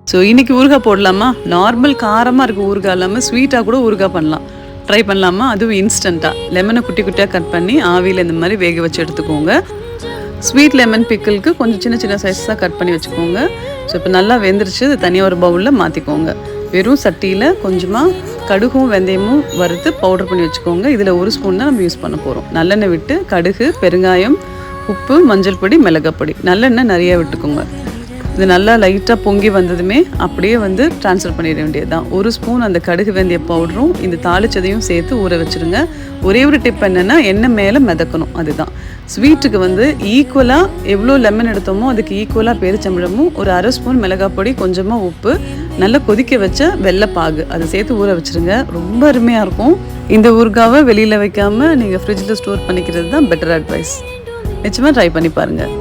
So இன்றைக்கி ஊறுகாய் போடலாமா? நார்மல் காரமாக இருக்க ஊறுகாய் இல்லாமல் ஸ்வீட்டாக கூட ஊறுகாய் பண்ணலாம். ட்ரை பண்ணலாமா? அதுவும் இன்ஸ்டண்ட்டாக லெமனை குட்டி குட்டியாக கட் பண்ணி ஆவியில் இந்த மாதிரி வேக வச்சு எடுத்துக்கோங்க. ஸ்வீட் லெமன் பிக்கிளுக்கு கொஞ்சம் சின்ன சின்ன சைஸாக கட் பண்ணி வச்சுக்கோங்க. ஸோ இப்போ நல்லா வெந்துருச்சு. இது தனியாக ஒரு பவுலில் மாற்றிக்கோங்க. வெறும் சட்டியில் கொஞ்சமாக கடுகும் வெந்தயமும் வறுத்து பவுடர் பண்ணி வச்சுக்கோங்க. இதில் 1 ஸ்பூன் தான் நம்ம யூஸ் பண்ண போகிறோம். நல்லெண்ணெய் விட்டு கடுகு, பெருங்காயம், உப்பு, மஞ்சள் பொடி, மிளகாப்பொடி, நல்லெண்ணெய் நிறையா விட்டுக்கோங்க. இது நல்லா லைட்டாக பொங்கி வந்ததுமே அப்படியே ட்ரான்ஸ்ஃபர் பண்ணிட வேண்டியது தான். 1 ஸ்பூன் அந்த கடுகு வெந்தய பவுடரும் இந்த தாளிச்சதையும் சேர்த்து ஊற வச்சுருங்க. ஒரே ஒரு டிப் என்னென்னா எண்ணெய் மேலே மிதக்கணும். அதுதான் ஸ்வீட்டுக்கு ஈக்குவலாக எவ்வளோ லெமன் எடுத்தோமோ அதுக்கு ஈக்குவலாக பேரிச்சம்பழமும், ஒரு 1/2 ஸ்பூன் மிளகாய் பொடி, கொஞ்சமாக உப்பு, நல்லா கொதிக்க வச்ச வெள்ளைப்பாகு அதை சேர்த்து ஊற வச்சுருங்க. ரொம்ப அருமையாக இருக்கும். இந்த ஊறுகாவை வெளியில் வைக்காமல் நீங்கள் ஃப்ரிட்ஜில் ஸ்டோர் பண்ணிக்கிறது தான் பெட்டர் அட்வைஸ். நிச்சயமாக ட்ரை பண்ணி பாருங்கள்.